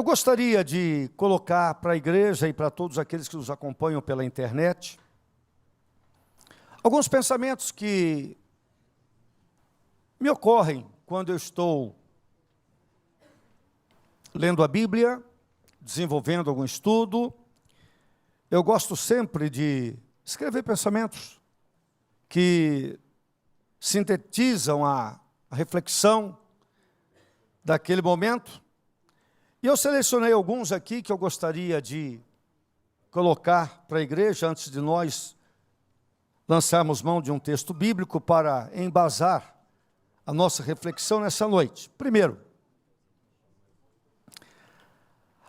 Eu gostaria de colocar para a igreja e para todos aqueles que nos acompanham pela internet alguns pensamentos que me ocorrem quando eu estou lendo a Bíblia, desenvolvendo algum estudo. Eu gosto sempre de escrever pensamentos que sintetizam a reflexão daquele momento. E eu selecionei alguns aqui que eu gostaria de colocar para a igreja, antes de nós lançarmos mão de um texto bíblico para embasar a nossa reflexão nessa noite. Primeiro,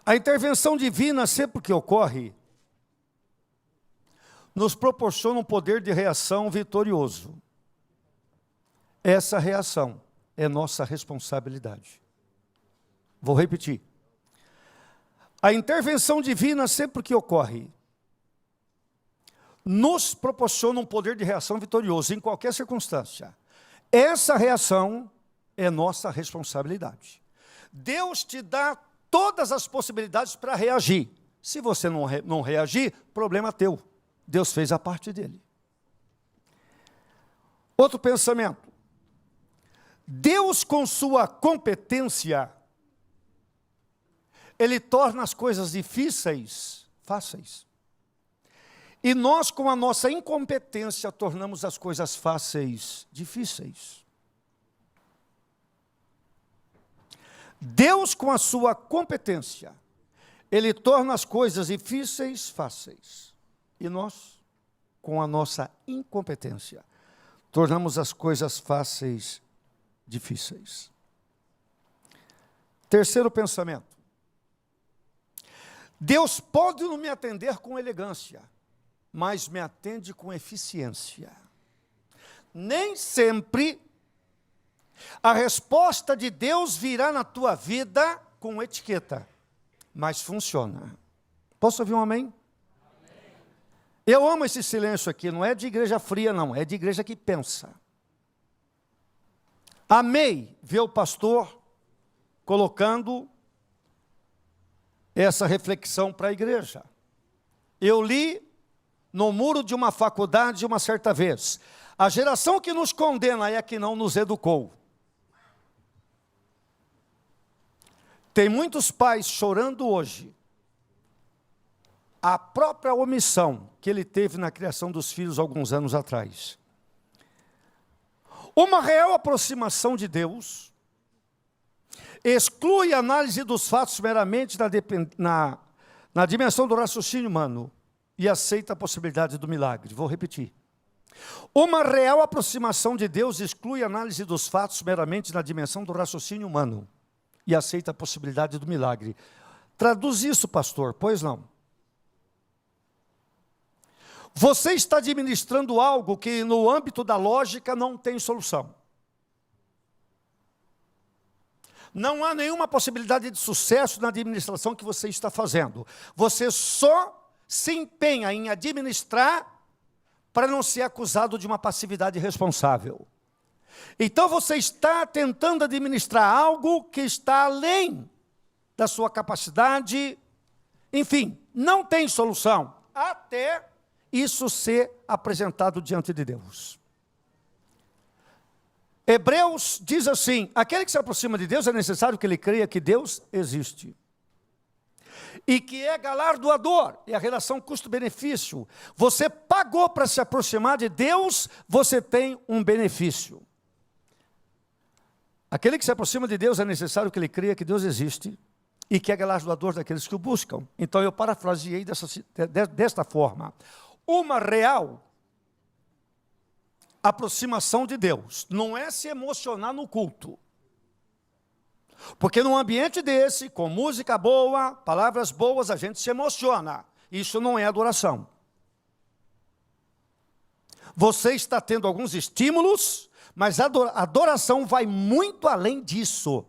a intervenção divina, sempre que ocorre, nos proporciona um poder de reação vitorioso. Essa reação é nossa responsabilidade. Vou repetir. A intervenção divina, sempre que ocorre, nos proporciona um poder de reação vitorioso em qualquer circunstância. Essa reação é nossa responsabilidade. Deus te dá todas as possibilidades para reagir. Se você não reagir, problema teu. Deus fez a parte dele. Outro pensamento. Deus, com sua competência, Ele torna as coisas difíceis fáceis. E nós, com a nossa incompetência, tornamos as coisas fáceis difíceis. Deus, com a sua competência, Ele torna as coisas difíceis fáceis. E nós, com a nossa incompetência, tornamos as coisas fáceis difíceis. Terceiro pensamento. Deus pode não me atender com elegância, mas me atende com eficiência. Nem sempre a resposta de Deus virá na tua vida com etiqueta, mas funciona. Posso ouvir um amém? Amém. Eu amo esse silêncio aqui, não é de igreja fria não, é de igreja que pensa. Amei ver o pastor colocando essa reflexão para a igreja. Eu li no muro de uma faculdade uma certa vez: a geração que nos condena é a que não nos educou. Tem muitos pais chorando hoje a própria omissão que ele teve na criação dos filhos alguns anos atrás. Uma real aproximação de Deus exclui a análise dos fatos meramente na dimensão do raciocínio humano e aceita a possibilidade do milagre. Vou repetir. Uma real aproximação de Deus exclui a análise dos fatos meramente na dimensão do raciocínio humano e aceita a possibilidade do milagre. Traduz isso, pastor. Pois não. Você está administrando algo que no âmbito da lógica não tem solução. Não há nenhuma possibilidade de sucesso na administração que você está fazendo. Você só se empenha em administrar para não ser acusado de uma passividade irresponsável. Então você está tentando administrar algo que está além da sua capacidade. Enfim, não tem solução até isso ser apresentado diante de Deus. Hebreus diz assim: aquele que se aproxima de Deus é necessário que ele creia que Deus existe. E que é galardoador, é a relação custo-benefício. Você pagou para se aproximar de Deus, você tem um benefício. Aquele que se aproxima de Deus é necessário que ele creia que Deus existe e que é galardoador daqueles que o buscam. Então eu parafraseei desta forma: uma real aproximação de Deus não é se emocionar no culto. Porque num ambiente desse, com música boa, palavras boas, a gente se emociona. Isso não é adoração. Você está tendo alguns estímulos, mas a adoração vai muito além disso.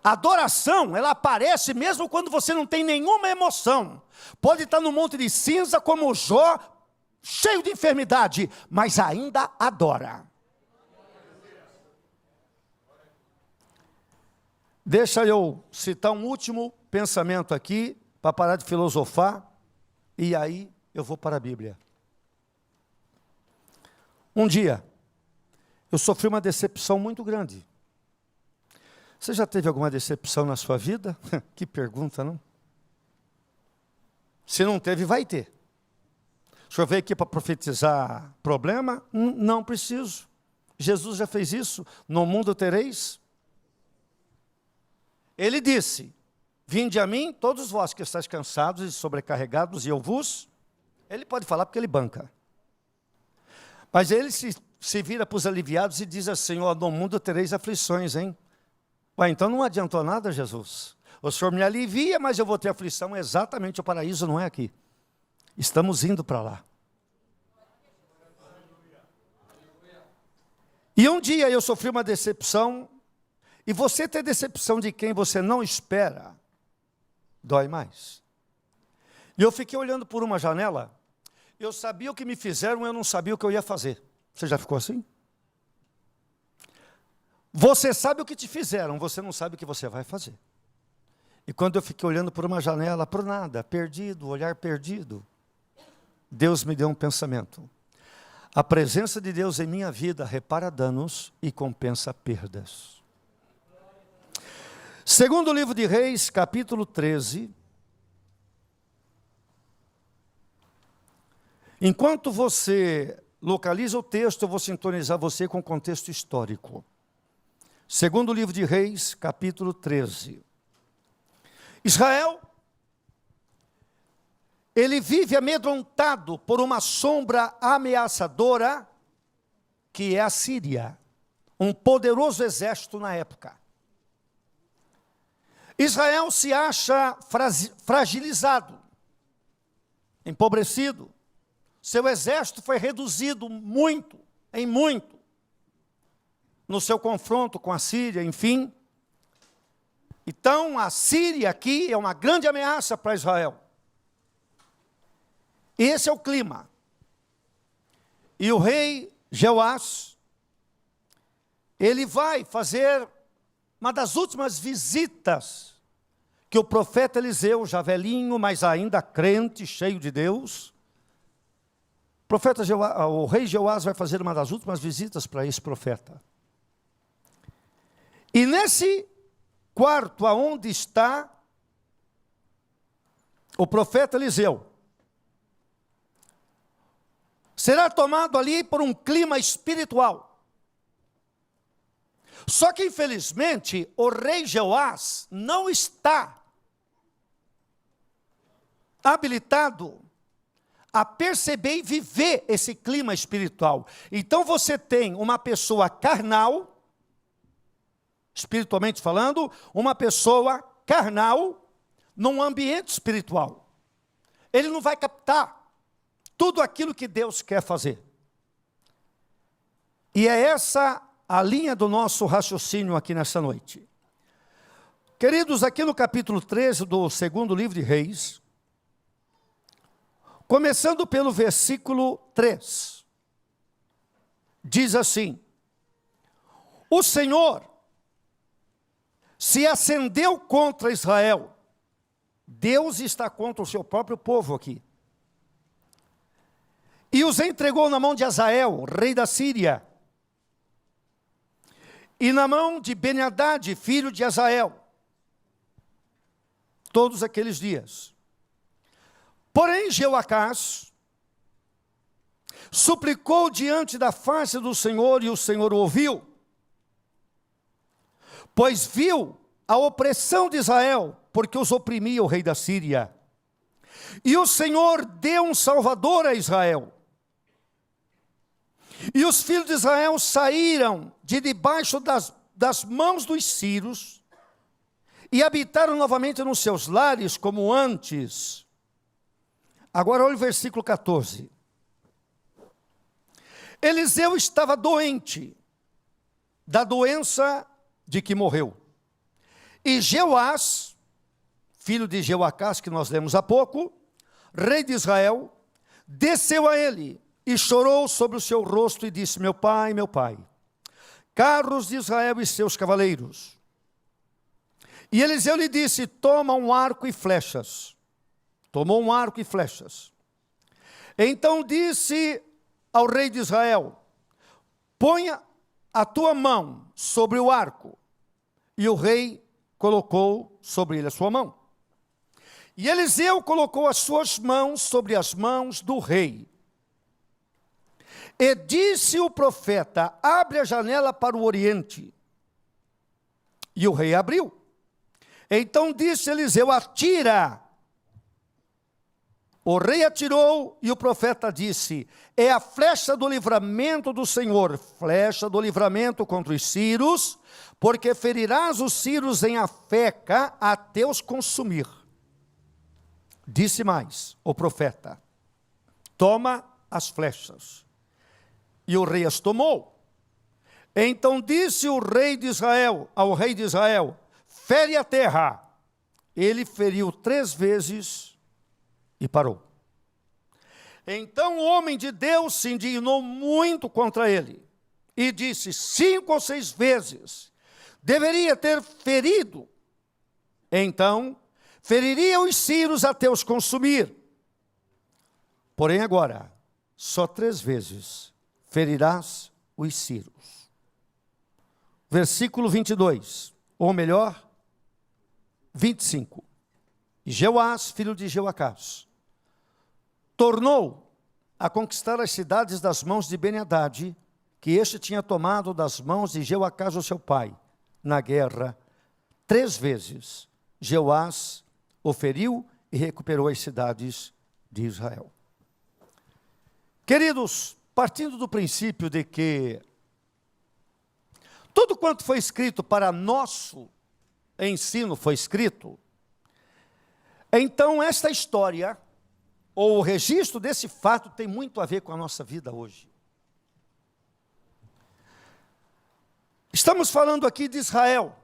A adoração, ela aparece mesmo quando você não tem nenhuma emoção. Pode estar no monte de cinza como Jó, cheio de enfermidade, mas ainda adora. Deixa eu citar um último pensamento aqui, para parar de filosofar, e aí eu vou para a Bíblia. Um dia, eu sofri uma decepção muito grande. Você já teve alguma decepção na sua vida? Que pergunta, não? Se não teve, vai ter. O senhor veio aqui para profetizar problema? Não preciso. Jesus já fez isso. No mundo tereis. Ele disse, vinde a mim, todos vós que estáis cansados e sobrecarregados, e eu vos... Ele pode falar porque ele banca. Mas ele se vira para os aliviados e diz assim, ó, no mundo tereis aflições, hein? Ué, então não adiantou nada, Jesus. O Senhor me alivia, mas eu vou ter aflição. Exatamente, o paraíso não é aqui. Estamos indo para lá. E um dia eu sofri uma decepção, e você ter decepção de quem você não espera, dói mais. E eu fiquei olhando por uma janela, eu sabia o que me fizeram, eu não sabia o que eu ia fazer. Você já ficou assim? Você sabe o que te fizeram, você não sabe o que você vai fazer. E quando eu fiquei olhando por uma janela, por nada, perdido, olhar perdido, Deus me deu um pensamento. A presença de Deus em minha vida repara danos e compensa perdas. Segundo livro de Reis, capítulo 13. Enquanto você localiza o texto, eu vou sintonizar você com o contexto histórico. Segundo livro de Reis, capítulo 13. Israel, ele vive amedrontado por uma sombra ameaçadora, que é a Síria, um poderoso exército na época. Israel se acha fragilizado, empobrecido. Seu exército foi reduzido muito, no seu confronto com a Síria, enfim. Então, a Síria aqui é uma grande ameaça para Israel. Esse é o clima. E o rei Jeoás, ele vai fazer uma das últimas visitas que o profeta Eliseu, já velhinho, mas ainda crente, cheio de Deus, o rei Jeoás vai fazer uma das últimas visitas para esse profeta. E nesse quarto aonde está o profeta Eliseu, será tomado ali por um clima espiritual. Só que infelizmente o rei Jeoás não está habilitado a perceber e viver esse clima espiritual. Então você tem uma pessoa carnal, espiritualmente falando, uma pessoa carnal num ambiente espiritual. Ele não vai captar tudo aquilo que Deus quer fazer. E é essa a linha do nosso raciocínio aqui nessa noite. Queridos, aqui no capítulo 13 do segundo livro de Reis, começando pelo versículo 3, diz assim: o Senhor se acendeu contra Israel. Deus está contra o seu próprio povo aqui. E os entregou na mão de Azael, rei da Síria, e na mão de Ben-Hadad, filho de Azael, todos aqueles dias. Porém, Jeoacás suplicou diante da face do Senhor, e o Senhor o ouviu, pois viu a opressão de Israel, porque os oprimia o rei da Síria. E o Senhor deu um salvador a Israel. E os filhos de Israel saíram de debaixo das mãos dos sírios e habitaram novamente nos seus lares como antes. Agora olha o versículo 14. Eliseu estava doente da doença de que morreu. E Jeoás, filho de Jeoacás, que nós lemos há pouco, rei de Israel, desceu a ele e chorou sobre o seu rosto e disse: meu pai, carros de Israel e seus cavaleiros. E Eliseu lhe disse, toma um arco e flechas. Tomou um arco e flechas. Então disse ao rei de Israel, ponha a tua mão sobre o arco. E o rei colocou sobre ele a sua mão. E Eliseu colocou as suas mãos sobre as mãos do rei. E disse o profeta, abre a janela para o oriente. E o rei abriu. Então disse Eliseu, atira. O rei atirou e o profeta disse, é a flecha do livramento do Senhor, flecha do livramento contra os sírios, porque ferirás os sírios em Afeca até os consumir. Disse mais o profeta, toma as flechas. E o rei as tomou. Então disse o rei de Israel, ao rei de Israel, fere a terra. Ele feriu 3 vezes e parou. Então o homem de Deus se indignou muito contra ele e disse, 5 ou 6 vezes deveria ter ferido. Então feriria os sírios até os consumir. Porém agora, só 3 vezes ferirás os sírios. Versículo 22, ou melhor, 25. Jeoás, filho de Jeoacás, tornou a conquistar as cidades das mãos de Ben-Hadad, que este tinha tomado das mãos de Jeoacás, o seu pai, na guerra. 3 vezes Jeoás o feriu e recuperou as cidades de Israel. Queridos, partindo do princípio de que tudo quanto foi escrito para nosso ensino foi escrito, então esta história, ou o registro desse fato, tem muito a ver com a nossa vida hoje. Estamos falando aqui de Israel.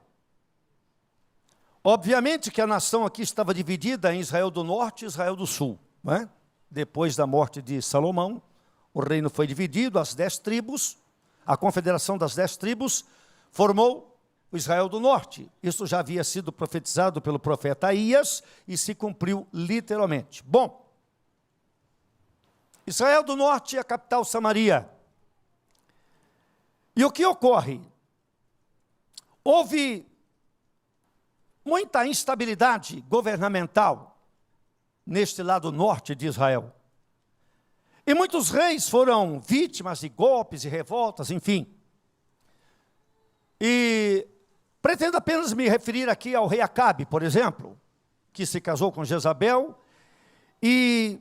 Obviamente que a nação aqui estava dividida em Israel do Norte e Israel do Sul, não é? Depois da morte de Salomão, o reino foi dividido, as 10 tribos, a confederação das 10 tribos formou o Israel do Norte. Isso já havia sido profetizado pelo profeta Aías e se cumpriu literalmente. Bom, Israel do Norte é a capital Samaria. E o que ocorre? Houve muita instabilidade governamental neste lado norte de Israel. E muitos reis foram vítimas de golpes e revoltas, enfim. E pretendo apenas me referir aqui ao rei Acabe, por exemplo, que se casou com Jezabel e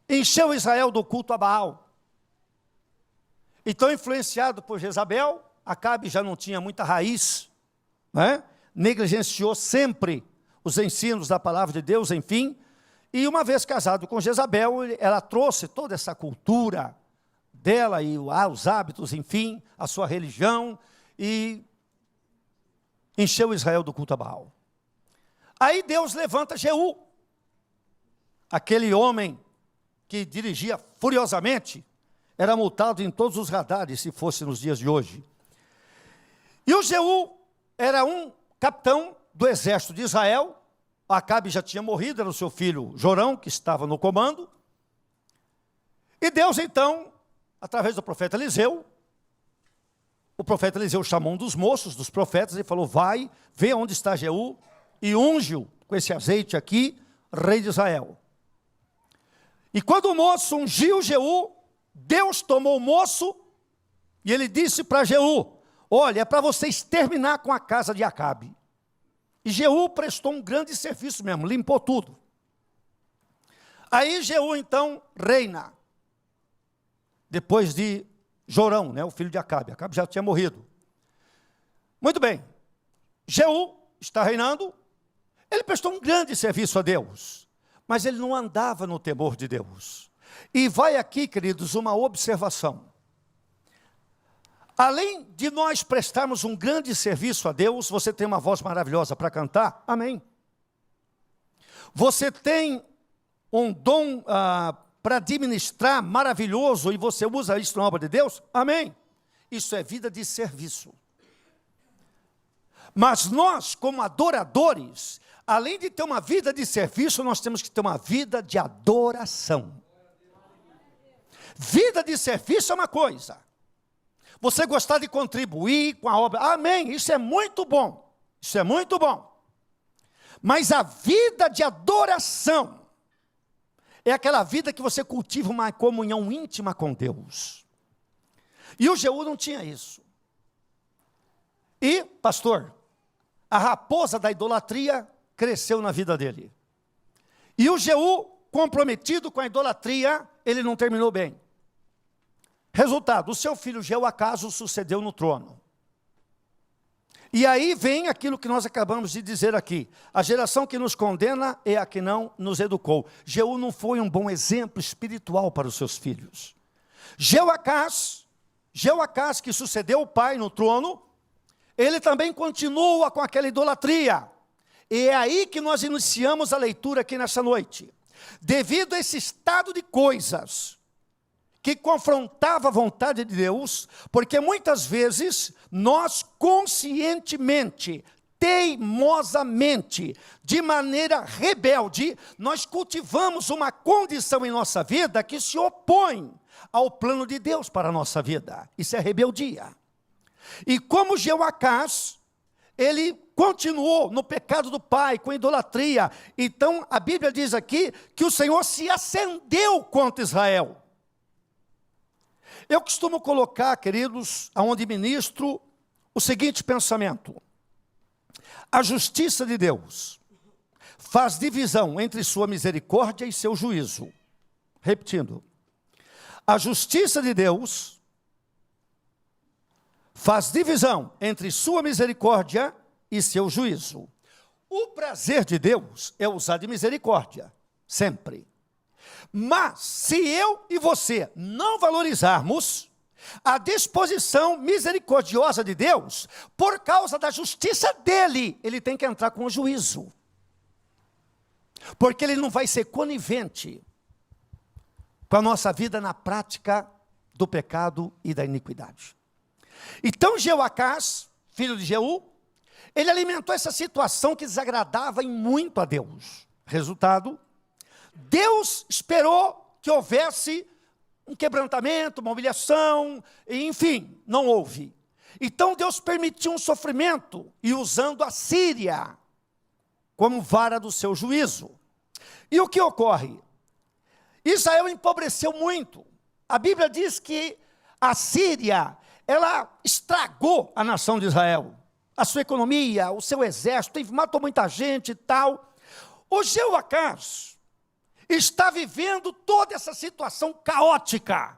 encheu Israel do culto a Baal. Então, influenciado por Jezabel, Acabe já não tinha muita raiz, né? Negligenciou sempre os ensinos da palavra de Deus, enfim. E uma vez casado com Jezabel, ela trouxe toda essa cultura dela e os hábitos, enfim, a sua religião, e encheu Israel do culto a Baal. Aí Deus levanta Jeú, aquele homem que dirigia furiosamente, era multado em todos os radares, se fosse nos dias de hoje. E o Jeú era um capitão do exército de Israel. Acabe já tinha morrido, era o seu filho Jorão, que estava no comando. E Deus, então, através do profeta Eliseu, o profeta Eliseu chamou um dos moços, dos profetas, e falou, vai, vê onde está Jeú, e unge-o com esse azeite aqui, rei de Israel. E quando o moço ungiu Jeú, Deus tomou o moço, e ele disse para Jeú, olha, é para você exterminar com a casa de Acabe. E Jeú prestou um grande serviço mesmo, limpou tudo. Aí Jeú, então, reina. Depois de Jorão, né, o filho de Acabe. Acabe já tinha morrido. Muito bem. Jeú está reinando. Ele prestou um grande serviço a Deus. Mas ele não andava no temor de Deus. E vai aqui, queridos, uma observação. Além de nós prestarmos um grande serviço a Deus, você tem uma voz maravilhosa para cantar? Amém. Você tem um dom para administrar maravilhoso e você usa isso na obra de Deus? Amém. Isso é vida de serviço. Mas nós, como adoradores, além de ter uma vida de serviço, nós temos que ter uma vida de adoração. Vida de serviço é uma coisa. Você gostar de contribuir com a obra, amém, isso é muito bom. Isso é muito bom. Mas a vida de adoração é aquela vida que você cultiva uma comunhão íntima com Deus. E o Jeú não tinha isso. E, pastor, a raposa da idolatria cresceu na vida dele. E o Jeú, comprometido com a idolatria, ele não terminou bem. Resultado, o seu filho Jeoacás o sucedeu no trono. E aí vem aquilo que nós acabamos de dizer aqui. A geração que nos condena é a que não nos educou. Jeú não foi um bom exemplo espiritual para os seus filhos. Jeoacás, que sucedeu o pai no trono, ele também continua com aquela idolatria. E é aí que nós iniciamos a leitura aqui nessa noite. Devido a esse estado de coisas que confrontava a vontade de Deus, porque muitas vezes nós conscientemente, teimosamente, de maneira rebelde, nós cultivamos uma condição em nossa vida que se opõe ao plano de Deus para a nossa vida. Isso é rebeldia. E como Jeoacás, ele continuou no pecado do pai, com idolatria. Então a Bíblia diz aqui que o Senhor se acendeu contra Israel. Eu costumo colocar, queridos, aonde ministro, o seguinte pensamento: a justiça de Deus faz divisão entre sua misericórdia e seu juízo. Repetindo, a justiça de Deus faz divisão entre sua misericórdia e seu juízo. O prazer de Deus é usar de misericórdia, sempre. Mas, se eu e você não valorizarmos a disposição misericordiosa de Deus, por causa da justiça dele, ele tem que entrar com o juízo. Porque ele não vai ser conivente com a nossa vida na prática do pecado e da iniquidade. Então, Jeoacás, filho de Jeú, ele alimentou essa situação que desagradava em muito a Deus. Resultado, Deus esperou que houvesse um quebrantamento, uma humilhação, enfim, não houve. Então Deus permitiu um sofrimento, e usando a Síria como vara do seu juízo. E o que ocorre? Israel empobreceu muito. A Bíblia diz que a Síria, ela estragou a nação de Israel. A sua economia, o seu exército, matou muita gente e tal. O Jeoacás está vivendo toda essa situação caótica.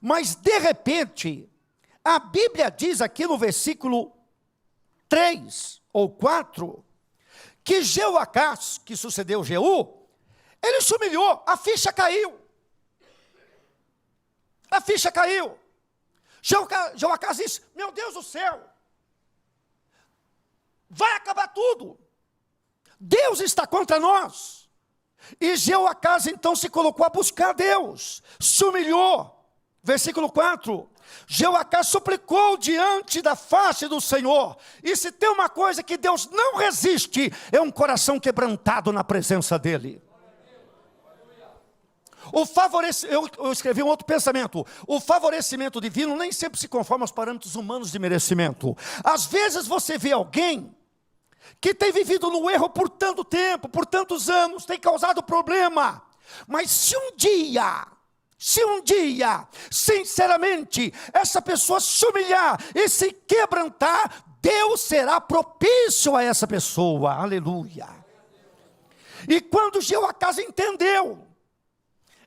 Mas, de repente, a Bíblia diz aqui no versículo 3 ou 4, que Jeoacás, que sucedeu Jeú, ele se humilhou, a ficha caiu. A ficha caiu. Jeoacás disse: meu Deus do céu, vai acabar tudo. Deus está contra nós. E Jeoacás então se colocou a buscar Deus, se humilhou. Versículo 4, Jeoacás suplicou diante da face do Senhor. E se tem uma coisa que Deus não resiste, é um coração quebrantado na presença dEle. Eu escrevi um outro pensamento: o favorecimento divino nem sempre se conforma aos parâmetros humanos de merecimento. Às vezes você vê alguém que tem vivido no erro por tanto tempo, por tantos anos, tem causado problema. Mas se um dia, sinceramente, essa pessoa se humilhar e se quebrantar, Deus será propício a essa pessoa. Aleluia. E quando Jeoacás entendeu,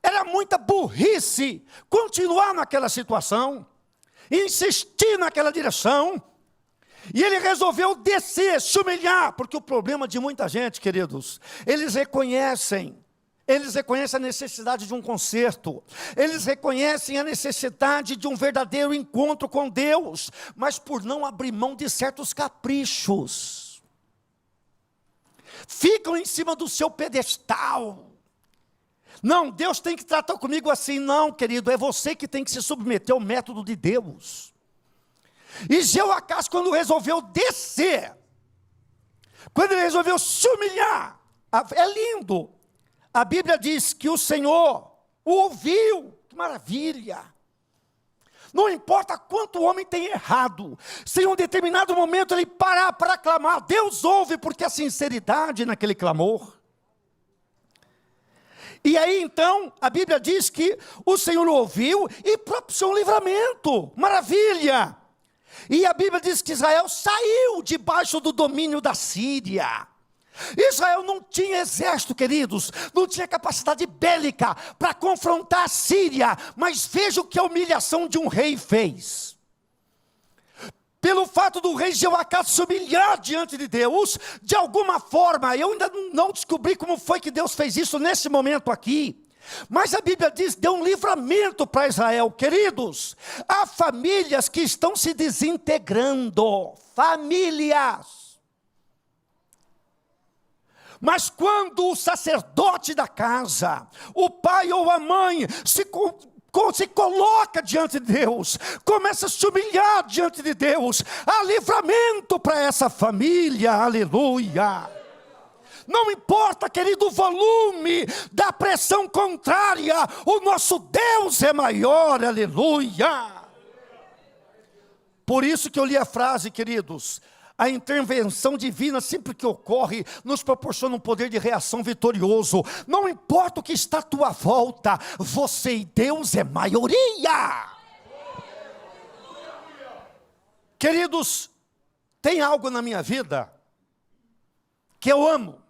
era muita burrice continuar naquela situação, insistir naquela direção, e ele resolveu descer, se humilhar, porque o problema de muita gente, queridos, eles reconhecem a necessidade de um conserto, eles reconhecem a necessidade de um verdadeiro encontro com Deus, mas por não abrir mão de certos caprichos, ficam em cima do seu pedestal. Não, Deus tem que tratar comigo assim. Não, querido, é você que tem que se submeter ao método de Deus. E Jeoacás, quando resolveu descer, Quando ele resolveu se humilhar, é lindo. A Bíblia diz que o Senhor o ouviu. Que maravilha! Não importa quanto o homem tem errado, se em um determinado momento ele parar para clamar, Deus ouve, porque a sinceridade naquele clamor. E aí então, a Bíblia diz que o Senhor ouviu e propiciou um livramento. Maravilha! E a Bíblia diz que Israel saiu debaixo do domínio da Síria. Israel não tinha exército, queridos, não tinha capacidade bélica para confrontar a Síria, mas veja o que a humilhação de um rei fez. Pelo fato do rei Jeoacás se humilhar diante de Deus, de alguma forma, eu ainda não descobri como foi que Deus fez isso nesse momento aqui, mas a Bíblia diz, deu um livramento para Israel. Queridos, há famílias que estão se desintegrando, famílias. Mas quando o sacerdote da casa, o pai ou a mãe, se coloca diante de Deus, começa a se humilhar diante de Deus, há livramento para essa família, aleluia. Não importa, querido, o volume da pressão contrária, o nosso Deus é maior, aleluia. Por isso que eu li a frase, queridos, a intervenção divina, sempre que ocorre, nos proporciona um poder de reação vitorioso. Não importa o que está à tua volta, você e Deus é maioria. Queridos, tem algo na minha vida que eu amo.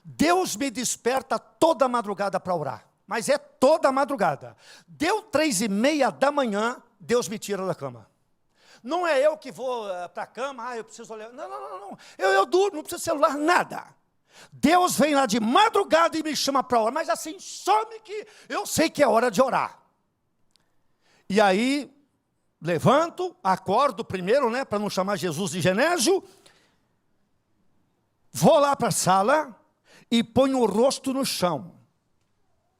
Deus me desperta toda madrugada para orar, mas é toda madrugada. Deu 3:30 da manhã, Deus me tira da cama. Não é eu que vou para a cama, eu preciso olhar. Não. Eu durmo, não preciso de celular, nada. Deus vem lá de madrugada e me chama para orar, mas assim, some que eu sei que é hora de orar. E aí, levanto, acordo primeiro, para não chamar Jesus de Genésio, vou lá para a sala e ponho o rosto no chão.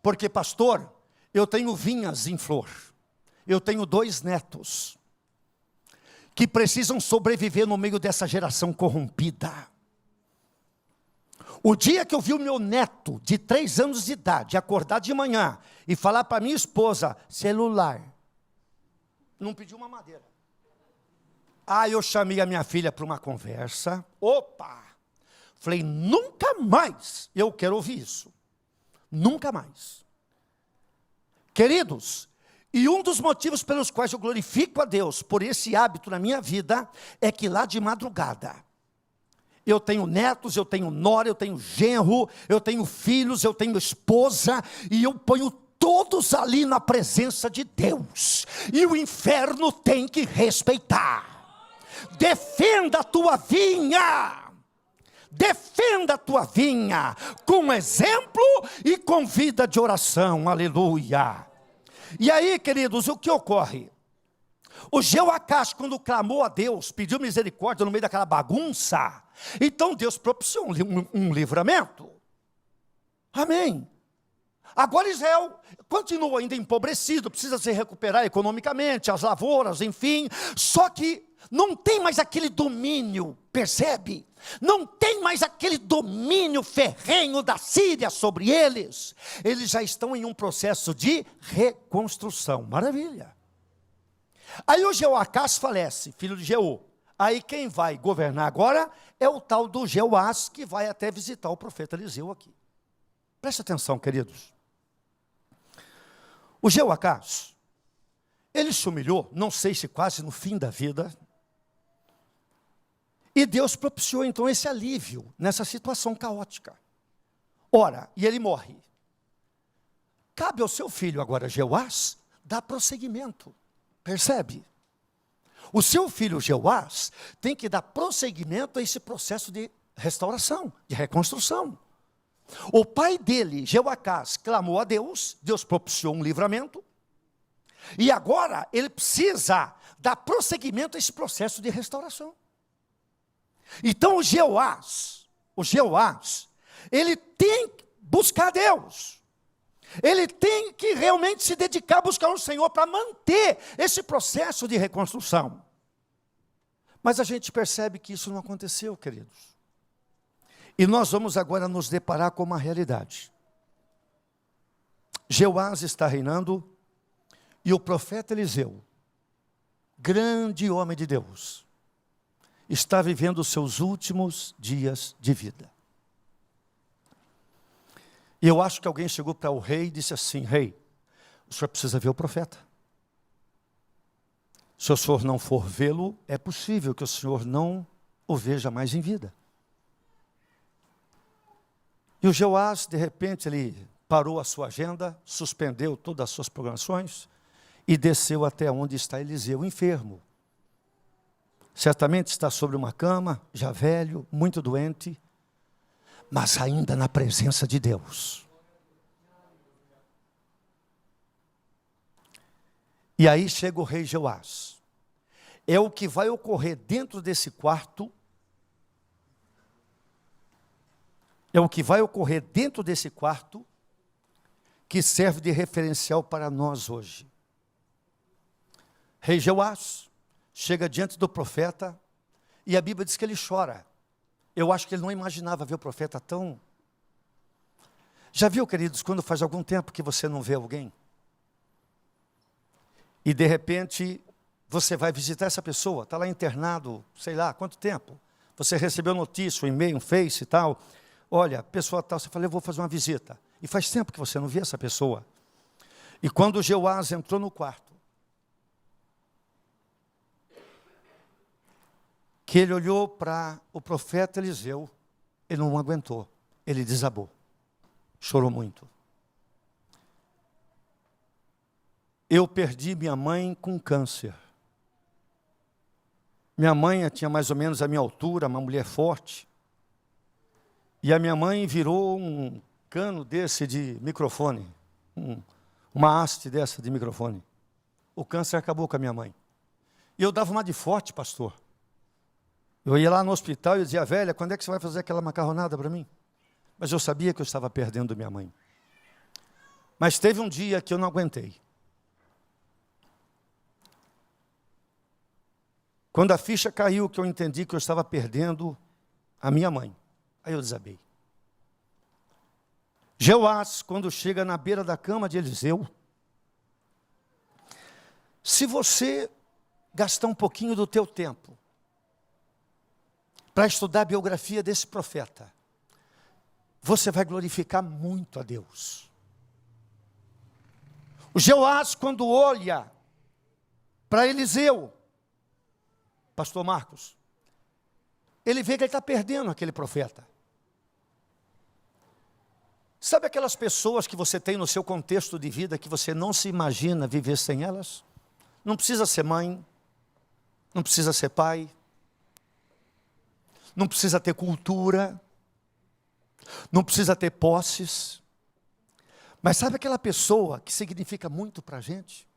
Porque, pastor, eu tenho vinhas em flor. Eu tenho 2 netos que precisam sobreviver no meio dessa geração corrompida. O dia que eu vi o meu neto, de 3 anos de idade, acordar de manhã e falar para minha esposa, celular, não pediu uma madeira. Aí eu chamei a minha filha para uma conversa, falei, nunca mais eu quero ouvir isso, nunca mais. Queridos, e um dos motivos pelos quais eu glorifico a Deus por esse hábito na minha vida, é que lá de madrugada, eu tenho netos, eu tenho nora, eu tenho genro, eu tenho filhos, eu tenho esposa, e eu ponho todos ali na presença de Deus, e o inferno tem que respeitar. Defenda a tua vinha, defenda a tua vinha, com exemplo e com vida de oração, aleluia. E aí, queridos, o que ocorre? O Jeoacás, quando clamou a Deus, pediu misericórdia no meio daquela bagunça, então Deus propiciou um livramento. Amém. Agora Israel continua ainda empobrecido, precisa se recuperar economicamente, as lavouras, enfim, só que não tem mais aquele domínio, percebe? Não tem mais aquele domínio ferrenho da Síria sobre eles. Eles já estão em um processo de reconstrução. Maravilha. Aí o Jeoacás falece, filho de Jeú. Aí quem vai governar agora é o tal do Jeoás, que vai até visitar o profeta Eliseu aqui. Preste atenção, queridos. O Jeoacás, ele se humilhou, não sei se quase no fim da vida. E Deus propiciou então esse alívio nessa situação caótica. Ora, e ele morre. Cabe ao seu filho agora, Jeoás, dar prosseguimento. Percebe? O seu filho Jeoás tem que dar prosseguimento a esse processo de restauração, de reconstrução. O pai dele, Jeoacás, clamou a Deus, Deus propiciou um livramento. E agora ele precisa dar prosseguimento a esse processo de restauração. Então o Jeoás, ele tem que buscar Deus. Ele tem que realmente se dedicar a buscar o Senhor para manter esse processo de reconstrução. Mas a gente percebe que isso não aconteceu, queridos. E nós vamos agora nos deparar com uma realidade. Jeoás está reinando e o profeta Eliseu, grande homem de Deus, está vivendo os seus últimos dias de vida. E eu acho que alguém chegou para o rei e disse assim: rei, o senhor precisa ver o profeta. Se o senhor não for vê-lo, é possível que o senhor não o veja mais em vida. E o Jeoás, de repente, ele parou a sua agenda, suspendeu todas as suas programações e desceu até onde está Eliseu, enfermo. Certamente está sobre uma cama, já velho, muito doente, mas ainda na presença de Deus. E aí chega o rei Jeoás. É o que vai ocorrer dentro desse quarto. É o que vai ocorrer dentro desse quarto que serve de referencial para nós hoje. Rei Jeoás chega diante do profeta e a Bíblia diz que ele chora. Eu acho que ele não imaginava ver o profeta tão... Já viu, queridos, quando faz algum tempo que você não vê alguém? E de repente você vai visitar essa pessoa, está lá internado, sei lá, quanto tempo? Você recebeu notícia, um e-mail, um face e tal. Olha, a pessoa tal, você fala, eu vou fazer uma visita. E faz tempo que você não vê essa pessoa. E quando Jeoás entrou no quarto, que ele olhou para o profeta Eliseu, ele não aguentou, ele desabou, chorou muito. Eu perdi minha mãe com câncer. Minha mãe tinha mais ou menos a minha altura, uma mulher forte. E a minha mãe virou um cano desse de microfone, uma haste dessa de microfone. O câncer acabou com a minha mãe. E eu dava uma de forte, pastor. Eu ia lá no hospital e dizia, velha, quando é que você vai fazer aquela macarronada para mim? Mas eu sabia que eu estava perdendo minha mãe. Mas teve um dia que eu não aguentei. Quando a ficha caiu, que eu entendi que eu estava perdendo a minha mãe. Aí eu desabei. Jeoás, quando chega na beira da cama de Eliseu, se você gastar um pouquinho do teu tempo para estudar a biografia desse profeta, você vai glorificar muito a Deus. O Jeoás, quando olha para Eliseu, pastor Marcos, ele vê que ele está perdendo aquele profeta. Sabe aquelas pessoas que você tem no seu contexto de vida que você não se imagina viver sem elas? Não precisa ser mãe, não precisa ser pai, não precisa ter cultura, não precisa ter posses. Mas sabe aquela pessoa que significa muito para a gente?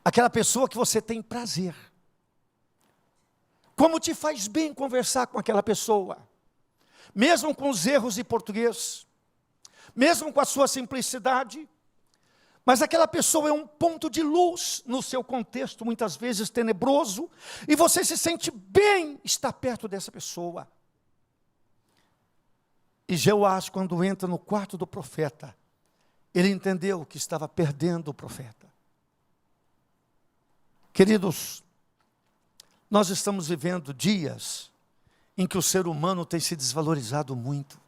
Aquela pessoa que você tem prazer. Como te faz bem conversar com aquela pessoa, mesmo com os erros de português, mesmo com a sua simplicidade, mas aquela pessoa é um ponto de luz no seu contexto, muitas vezes tenebroso, e você se sente bem estar perto dessa pessoa. E Jeoás, quando entra no quarto do profeta, ele entendeu que estava perdendo o profeta. Queridos, nós estamos vivendo dias em que o ser humano tem se desvalorizado muito.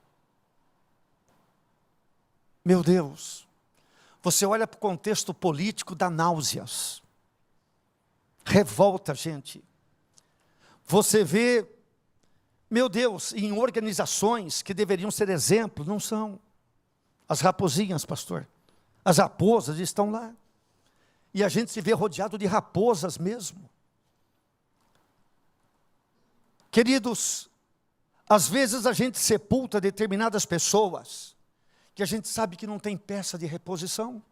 Meu Deus, você olha para o contexto político, dá náuseas, revolta a gente. Você vê, meu Deus, em organizações que deveriam ser exemplo, não são. As raposinhas, pastor, as raposas estão lá. E a gente se vê rodeado de raposas mesmo. Queridos, às vezes a gente sepulta determinadas pessoas que a gente sabe que não tem peça de reposição.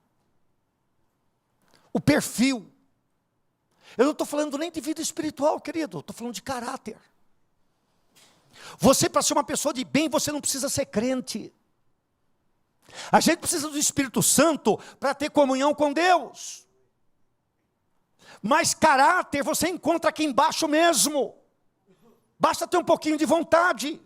O perfil. Eu não estou falando nem de vida espiritual, querido, estou falando de caráter. Você, para ser uma pessoa de bem, você não precisa ser crente. A gente precisa do Espírito Santo para ter comunhão com Deus. Mas caráter você encontra aqui embaixo mesmo. Basta ter um pouquinho de vontade.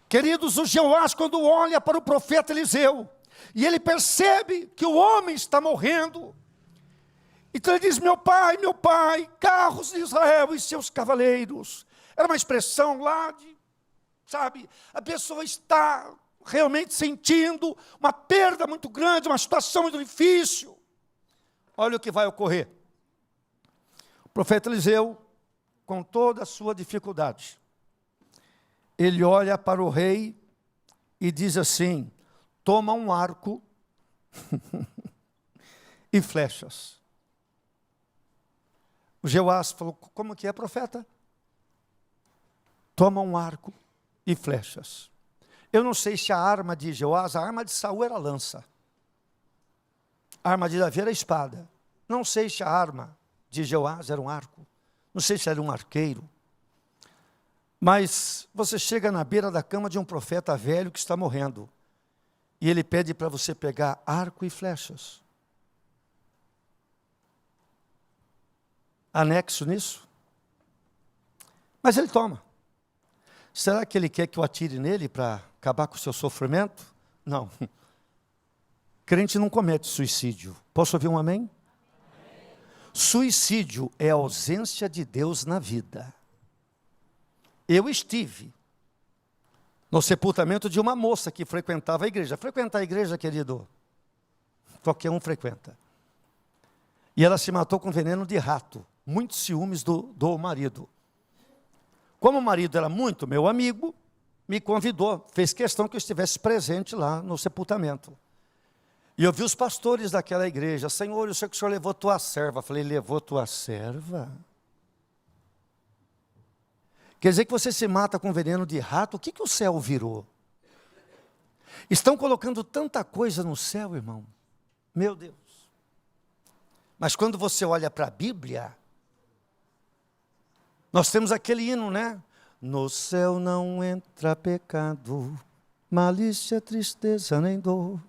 Queridos, o Jeoás, quando olha para o profeta Eliseu, e ele percebe que o homem está morrendo, então ele diz: meu pai, carros de Israel e seus cavaleiros. Era uma expressão lá de, sabe, a pessoa está realmente sentindo uma perda muito grande, uma situação muito difícil. Olha o que vai ocorrer. O profeta Eliseu, com toda a sua dificuldade, ele olha para o rei e diz assim: toma um arco e flechas. O Jeoás falou: como que é, profeta? Toma um arco e flechas. Eu não sei se a arma de Jeoás, a arma de Saul era a lança. A arma de Davi era a espada. Não sei se a arma de Jeoás era um arco. Não sei se era um arqueiro. Mas você chega na beira da cama de um profeta velho que está morrendo. E ele pede para você pegar arco e flechas. Anexo nisso. Mas ele toma. Será que ele quer que eu atire nele para acabar com o seu sofrimento? Não. Crente não comete suicídio. Posso ouvir um amém? Amém. Suicídio é a ausência de Deus na vida. Eu estive no sepultamento de uma moça que frequentava a igreja. Frequentar a igreja, querido, qualquer um frequenta. E ela se matou com veneno de rato. Muitos ciúmes do marido. Como o marido era muito meu amigo, me convidou, fez questão que eu estivesse presente lá no sepultamento. E eu vi os pastores daquela igreja: Senhor, eu sei que o Senhor levou tua serva. Eu falei: levou tua serva? Quer dizer que você se mata com veneno de rato? O que o céu virou? Estão colocando tanta coisa no céu, irmão. Meu Deus. Mas quando você olha para a Bíblia, nós temos aquele hino, né? No céu não entra pecado, malícia, tristeza nem dor.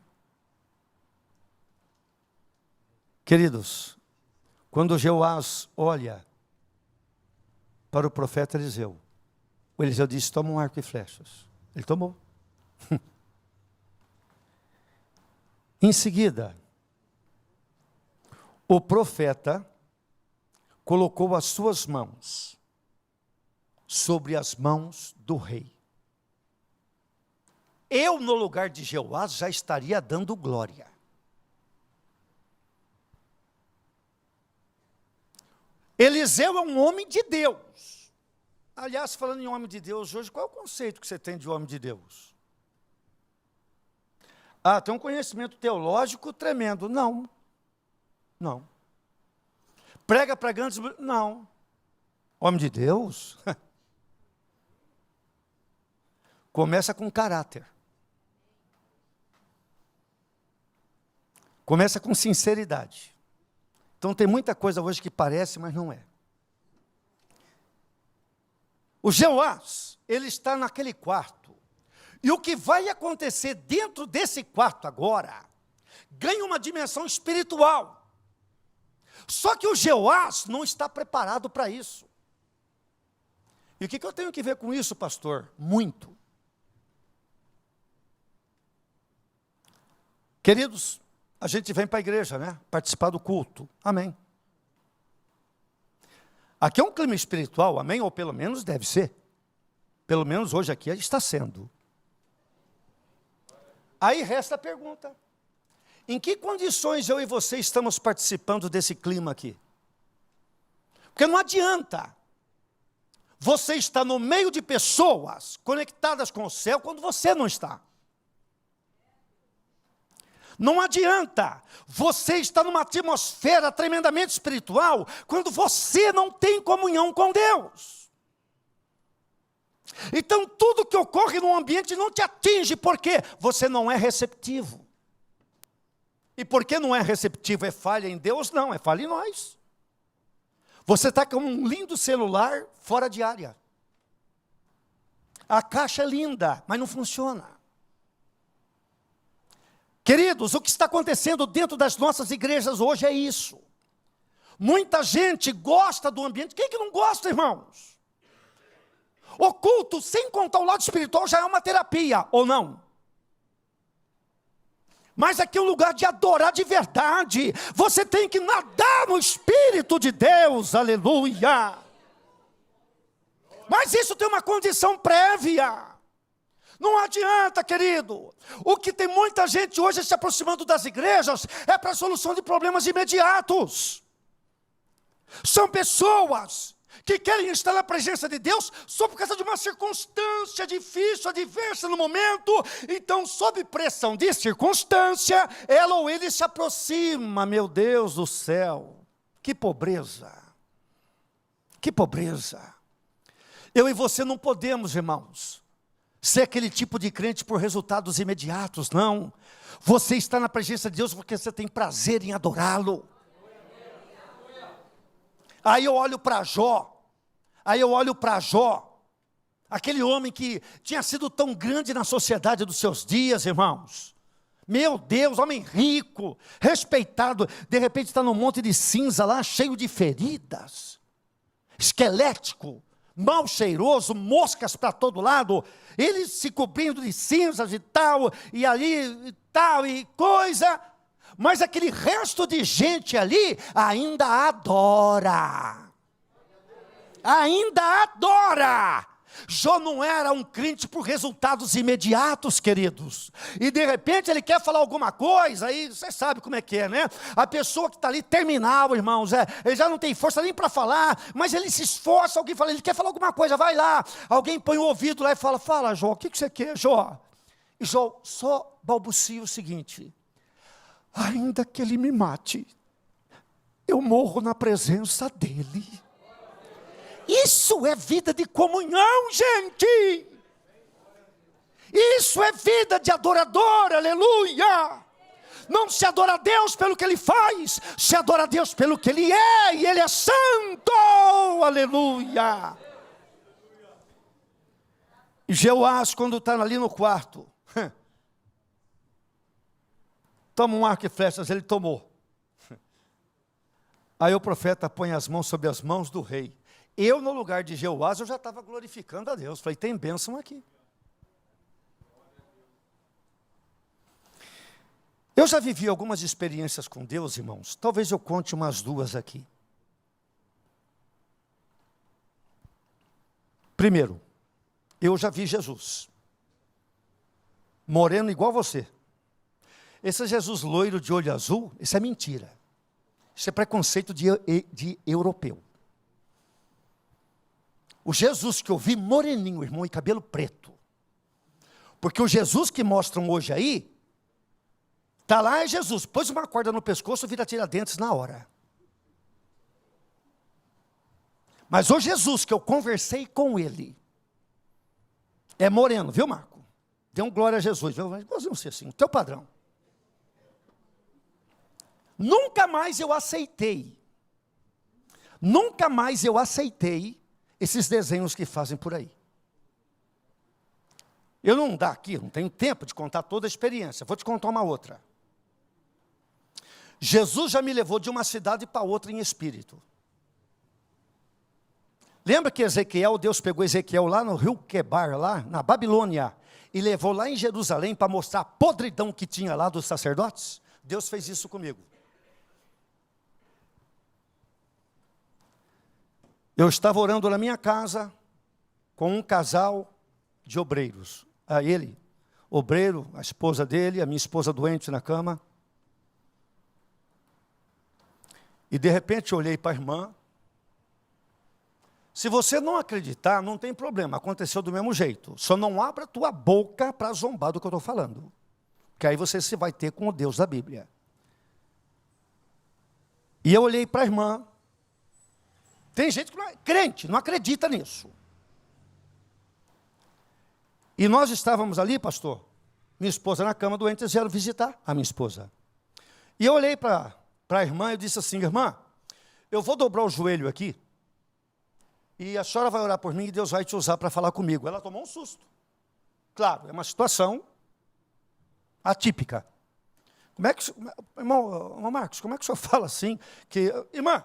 Queridos, quando Jeoás olha para o profeta Eliseu, o Eliseu disse: toma um arco e flechas. Ele tomou. Em seguida, o profeta colocou as suas mãos sobre as mãos do rei. Eu, no lugar de Jeoás, já estaria dando glória. Eliseu é um homem de Deus. Aliás, falando em homem de Deus hoje, qual é o conceito que você tem de homem de Deus? Ah, tem um conhecimento teológico tremendo. Não. Não. Prega para grandes... Não. Homem de Deus? Começa com caráter. Começa com sinceridade. Então tem muita coisa hoje que parece, mas não é. O Jeoás, ele está naquele quarto. E o que vai acontecer dentro desse quarto agora, ganha uma dimensão espiritual. Só que o Jeoás não está preparado para isso. E o que eu tenho que ver com isso, pastor? Muito. Queridos, a gente vem para a igreja, né? Participar do culto. Amém. Aqui é um clima espiritual, amém? Ou pelo menos deve ser. Pelo menos hoje aqui está sendo. Aí resta a pergunta: em que condições eu e você estamos participando desse clima aqui? Porque não adianta você estar no meio de pessoas conectadas com o céu quando você não está. Não adianta você estar numa atmosfera tremendamente espiritual quando você não tem comunhão com Deus. Então tudo que ocorre no ambiente não te atinge, porque você não é receptivo. E porque não é receptivo, é falha em Deus? Não, é falha em nós. Você está com um lindo celular fora de área. A caixa é linda, mas não funciona. Queridos, o que está acontecendo dentro das nossas igrejas hoje é isso. Muita gente gosta do ambiente. Quem que não gosta, irmãos? O culto, sem contar o lado espiritual, já é uma terapia, ou não? Mas aqui é um lugar de adorar de verdade. Você tem que nadar no Espírito de Deus, aleluia. Mas isso tem uma condição prévia. Não adianta, querido. O que tem muita gente hoje se aproximando das igrejas é para a solução de problemas imediatos. São pessoas que querem estar na presença de Deus só por causa de uma circunstância difícil, adversa no momento. Então, sob pressão de circunstância, ela ou ele se aproxima. Meu Deus do céu, que pobreza, que pobreza. Eu e você não podemos, irmãos, ser aquele tipo de crente por resultados imediatos, não. Você está na presença de Deus porque você tem prazer em adorá-lo. Aí eu olho para Jó, aquele homem que tinha sido tão grande na sociedade dos seus dias, irmãos. Meu Deus, homem rico, respeitado, de repente está num monte de cinza lá, cheio de feridas, esquelético, mal cheiroso, moscas para todo lado, ele se cobrindo de cinzas e tal, e ali e tal, e coisa. Mas aquele resto de gente ali ainda adora. Ainda adora. Jó não era um crente por resultados imediatos, queridos. E de repente ele quer falar alguma coisa, aí você sabe como é que é, né? A pessoa que está ali terminal, irmãos, ele já não tem força nem para falar, mas ele se esforça, alguém fala, ele quer falar alguma coisa, vai lá. Alguém põe o ouvido lá e fala, fala Jó, o que você quer, Jó? E Jó só balbucia o seguinte: ainda que ele me mate, eu morro na presença dele. Isso é vida de comunhão, gente. Isso é vida de adorador, aleluia. Não se adora a Deus pelo que ele faz, se adora a Deus pelo que ele é, e ele é santo, aleluia. E Jeoás, quando está ali no quarto, toma um arco e flechas, ele tomou. Aí o profeta põe as mãos sobre as mãos do rei. Eu, no lugar de Jeoás, eu já estava glorificando a Deus. Falei, tem bênção aqui. Eu já vivi algumas experiências com Deus, irmãos. Talvez eu conte umas duas aqui. Primeiro, eu já vi Jesus. Moreno igual você. Esse Jesus loiro de olho azul, isso é mentira. Isso é preconceito de europeu. O Jesus que eu vi moreninho, irmão, e cabelo preto. Porque o Jesus que mostram hoje aí, está lá é Jesus, pôs uma corda no pescoço, vira Tiradentes na hora. Mas o Jesus que eu conversei com ele, é moreno, viu, Marco? Dê um glória a Jesus, viu? Nós vamos ser assim, o teu padrão. Nunca mais eu aceitei esses desenhos que fazem por aí. Eu não dá aqui, não tenho tempo de contar toda a experiência. Vou te contar uma outra. Jesus já me levou de uma cidade para outra em espírito. Lembra que Ezequiel, Deus pegou Ezequiel lá no rio Quebar, lá na Babilônia, e levou lá em Jerusalém para mostrar a podridão que tinha lá dos sacerdotes? Deus fez isso comigo. Eu estava orando na minha casa com um casal de obreiros. A ele, obreiro, a esposa dele, a minha esposa doente na cama. E de repente eu olhei para a irmã. Se você não acreditar, não tem problema, aconteceu do mesmo jeito. Só não abra a tua boca para zombar do que eu estou falando. Que aí você se vai ter com o Deus da Bíblia. E eu olhei para a irmã. Tem gente que não é crente, não acredita nisso. E nós estávamos ali, pastor, minha esposa na cama doente, eles vieram visitar a minha esposa. E eu olhei para a irmã e disse assim, irmã, eu vou dobrar o joelho aqui, e a senhora vai orar por mim e Deus vai te usar para falar comigo. Ela tomou um susto. Claro, é uma situação atípica. Como é que, irmão Marcos, como é que o senhor fala assim? Que, irmã,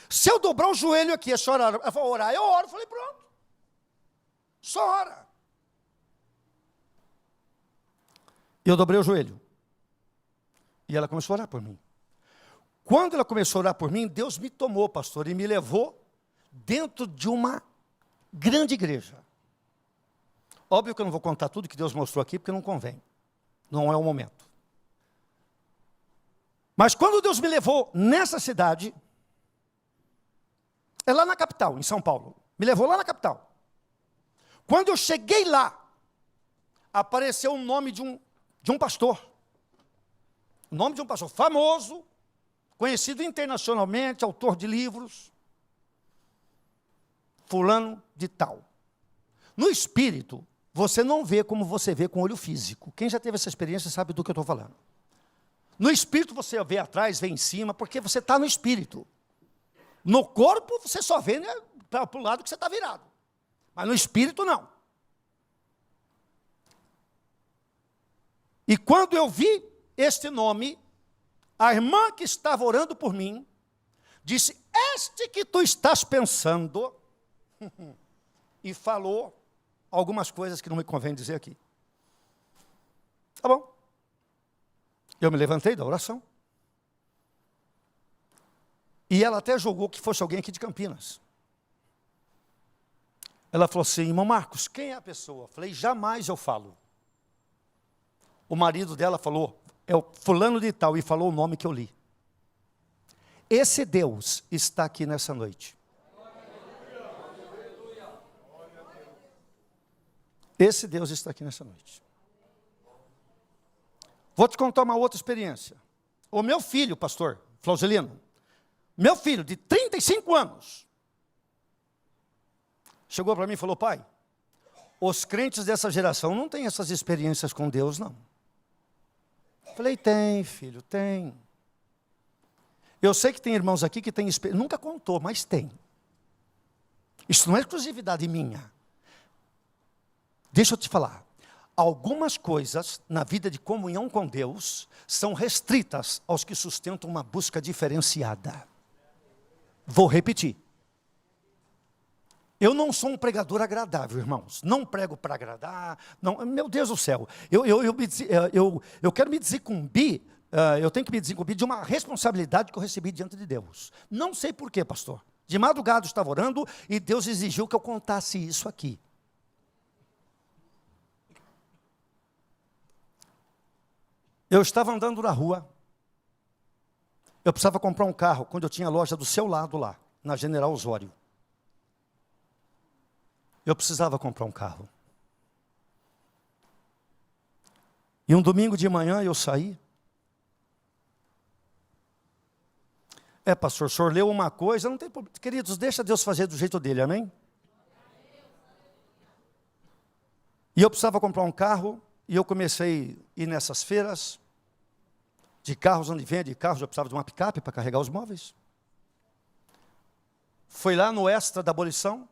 Se eu dobrar o joelho aqui, a senhora ela falou, orar, eu oro. Eu falei, pronto. Só ora. Eu dobrei o joelho. E ela começou a orar por mim. Quando ela começou a orar por mim, Deus me tomou, pastor, e me levou dentro de uma grande igreja. Óbvio que eu não vou contar tudo que Deus mostrou aqui, porque não convém. Não é o momento. Mas quando Deus me levou nessa cidade, é lá na capital, em São Paulo. Me levou lá na capital. Quando eu cheguei lá, apareceu o nome de um pastor. O nome de um pastor famoso, conhecido internacionalmente, autor de livros. Fulano de tal. No espírito, você não vê como você vê com o olho físico. Quem já teve essa experiência sabe do que eu estou falando. No espírito você vê atrás, vê em cima, porque você está no espírito. No corpo você só vê, né, para o lado que você está virado. Mas no espírito não. E quando eu vi este nome, a irmã que estava orando por mim, disse, este que tu estás pensando, e falou algumas coisas que não me convém dizer aqui. Tá bom. Eu me levantei da oração. E ela até julgou que fosse alguém aqui de Campinas. Ela falou assim, irmão Marcos, quem é a pessoa? Eu falei, jamais eu falo. O marido dela falou, é o fulano de tal, e falou o nome que eu li. Esse Deus está aqui nessa noite. Esse Deus está aqui nessa noite. Vou te contar uma outra experiência. O meu filho, pastor Flauselino, meu filho de 35 anos, chegou para mim e falou, pai, os crentes dessa geração não têm essas experiências com Deus, não. Falei, tem, filho, tem. Eu sei que tem irmãos aqui que têm experiência, nunca contou, mas tem. Isso não é exclusividade minha. Deixa eu te falar. Algumas coisas na vida de comunhão com Deus são restritas aos que sustentam uma busca diferenciada. Vou repetir. Eu não sou um pregador agradável, irmãos. Não prego para agradar. Não, meu Deus do céu. Eu quero me desincumbir, eu tenho que me desincumbir de uma responsabilidade que eu recebi diante de Deus. Não sei porquê, pastor. De madrugada eu estava orando e Deus exigiu que eu contasse isso aqui. Eu estava andando na rua. Eu precisava comprar um carro, quando eu tinha a loja do seu lado lá, na General Osório. Eu precisava comprar um carro. E um domingo de manhã eu saí. Pastor, o senhor leu uma coisa, não tem problema. Queridos, deixa Deus fazer do jeito dele, amém? E eu precisava comprar um carro, e eu comecei a ir nessas feiras de carros, onde vende carros, eu precisava de uma picape para carregar os móveis. Foi lá no Extra da Abolição.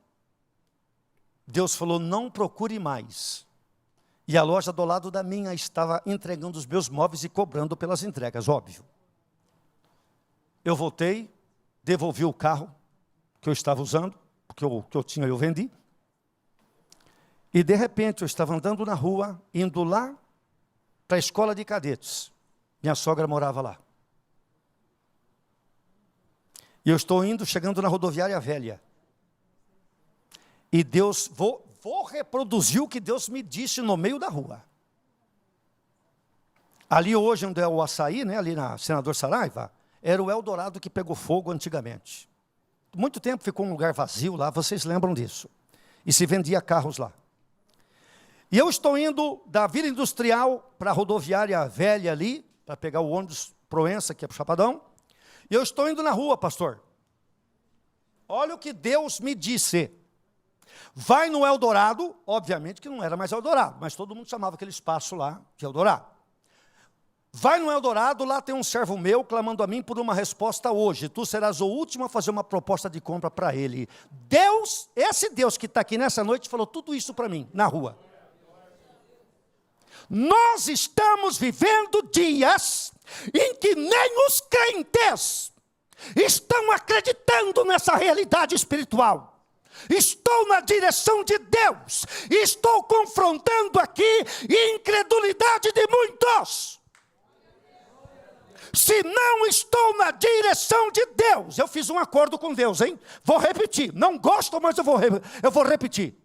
Deus falou, não procure mais. E a loja do lado da minha estava entregando os meus móveis e cobrando pelas entregas, óbvio. Eu voltei, devolvi o carro que eu estava usando, porque o que eu tinha eu vendi. E de repente eu estava andando na rua, indo lá para a escola de cadetes. Minha sogra morava lá. E eu estou indo, chegando na rodoviária velha. E Deus, vou reproduzir o que Deus me disse no meio da rua. Ali hoje, onde é o açaí, né, ali na Senador Saraiva, era o Eldorado que pegou fogo antigamente. Muito tempo ficou um lugar vazio lá, vocês lembram disso. E se vendia carros lá. E eu estou indo da Vila Industrial para a rodoviária velha ali, para pegar o ônibus Proença, que é para o Chapadão. E eu estou indo na rua, pastor. Olha o que Deus me disse. Vai no Eldorado, obviamente que não era mais Eldorado, mas todo mundo chamava aquele espaço lá de Eldorado. Vai no Eldorado, lá tem um servo meu clamando a mim por uma resposta hoje. Tu serás o último a fazer uma proposta de compra para ele. Deus, esse Deus que está aqui nessa noite, falou tudo isso para mim, na rua. Nós estamos vivendo dias em que nem os crentes estão acreditando nessa realidade espiritual. Estou na direção de Deus. Estou confrontando aqui a incredulidade de muitos. Se não estou na direção de Deus, eu fiz um acordo com Deus, hein? Vou repetir, não gosto, mas eu vou repetir.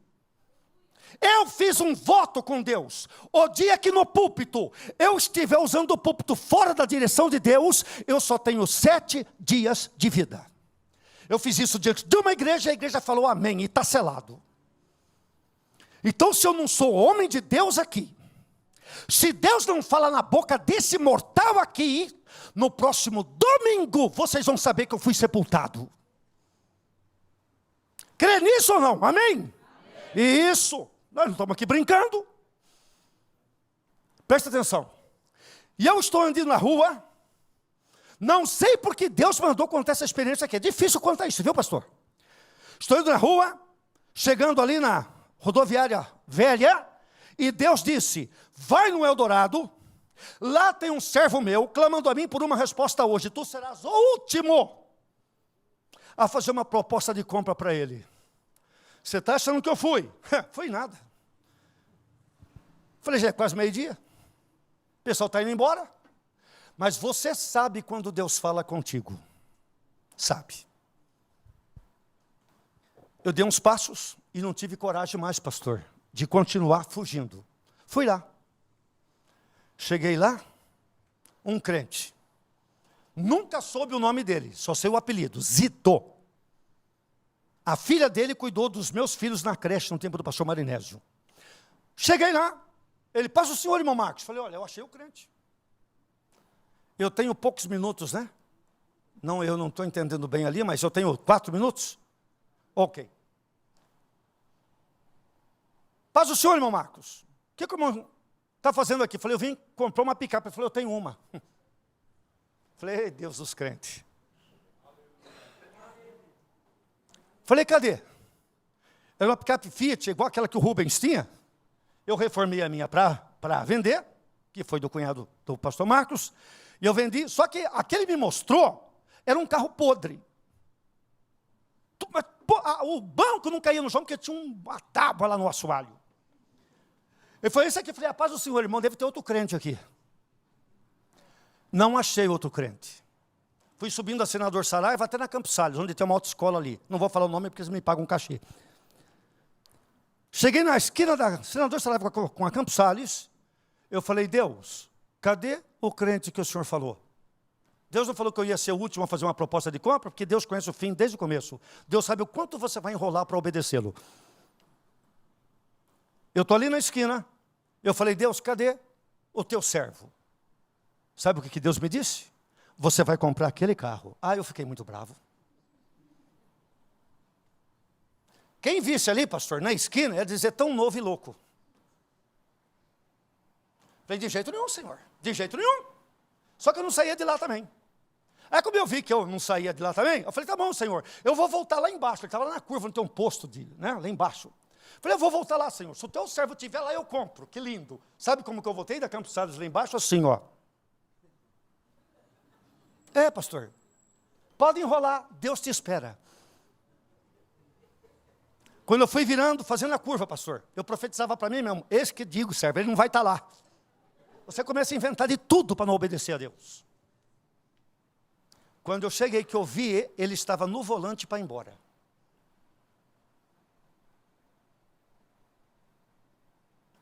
Eu fiz um voto com Deus. O dia que no púlpito eu estiver usando o púlpito fora da direção de Deus, eu só tenho 7 dias de vida. Eu fiz isso diante de uma igreja, a igreja falou amém, e está selado. Então, se eu não sou homem de Deus aqui, se Deus não fala na boca desse mortal aqui, no próximo domingo, vocês vão saber que eu fui sepultado. Crê nisso ou não? Amém? Isso. Nós não estamos aqui brincando. Presta atenção. E eu estou andando na rua, não sei porque Deus mandou contar essa experiência aqui. É difícil contar isso, viu, pastor? Estou indo na rua, chegando ali na rodoviária velha, e Deus disse, vai no Eldorado, lá tem um servo meu, clamando a mim por uma resposta hoje. Tu serás o último a fazer uma proposta de compra para ele. Você está achando que eu fui? Fui nada. Falei, já é quase meio-dia. O pessoal está indo embora. Mas você sabe quando Deus fala contigo. Sabe. Eu dei uns passos e não tive coragem mais, pastor, de continuar fugindo. Fui lá. Cheguei lá, um crente. Nunca soube o nome dele, só sei o apelido, Zito. A filha dele cuidou dos meus filhos na creche no tempo do pastor Marinésio. Cheguei lá, ele, passa o senhor, irmão Marcos. Falei, olha, eu achei o crente. Eu tenho poucos minutos, né? Não, eu não estou entendendo bem ali, mas eu tenho 4 minutos? Ok. Passa o senhor, irmão Marcos. O que o irmão está fazendo aqui? Falei, eu vim comprar uma picape. Ele falou, eu tenho uma. Falei, Deus dos crentes. Falei, cadê? Era uma picape Fiat, igual aquela que o Rubens tinha. Eu reformei a minha para vender, que foi do cunhado do pastor Marcos, e eu vendi, só que aquele me mostrou, era um carro podre. O banco não caía no chão, porque tinha uma tábua lá no assoalho. Ele falou, esse aqui, eu falei, a paz do senhor, irmão, deve ter outro crente aqui. Não achei outro crente. Fui subindo a Senador Saraiva até na Campos Salles, onde tem uma autoescola ali. Não vou falar o nome porque eles me pagam um cachê. Cheguei na esquina da Senador Saraiva com a Campos Salles. Eu falei, Deus, cadê o crente que o senhor falou? Deus não falou que eu ia ser o último a fazer uma proposta de compra, porque Deus conhece o fim desde o começo. Deus sabe o quanto você vai enrolar para obedecê-lo. Eu estou ali na esquina. Eu falei, Deus, cadê o teu servo? Sabe o que Deus me disse? Você vai comprar aquele carro. Ah, eu fiquei muito bravo. Quem visse ali, pastor, na esquina, ia dizer tão novo e louco. Falei, de jeito nenhum, senhor. De jeito nenhum. Só que eu não saía de lá também. Aí como eu vi que eu não saía de lá também, eu falei, tá bom, senhor, eu vou voltar lá embaixo. Ele estava lá na curva, não tem um posto lá embaixo. Falei, eu vou voltar lá, senhor. Se o teu servo estiver lá, eu compro. Que lindo. Sabe como que eu voltei da Campos Salles lá embaixo? Assim, ó. É, pastor, pode enrolar, Deus te espera. Quando eu fui virando, fazendo a curva, pastor, eu profetizava para mim mesmo, esse que digo, servo, ele não vai estar lá. Você começa a inventar de tudo para não obedecer a Deus. Quando eu cheguei, que eu vi, ele estava no volante para ir embora.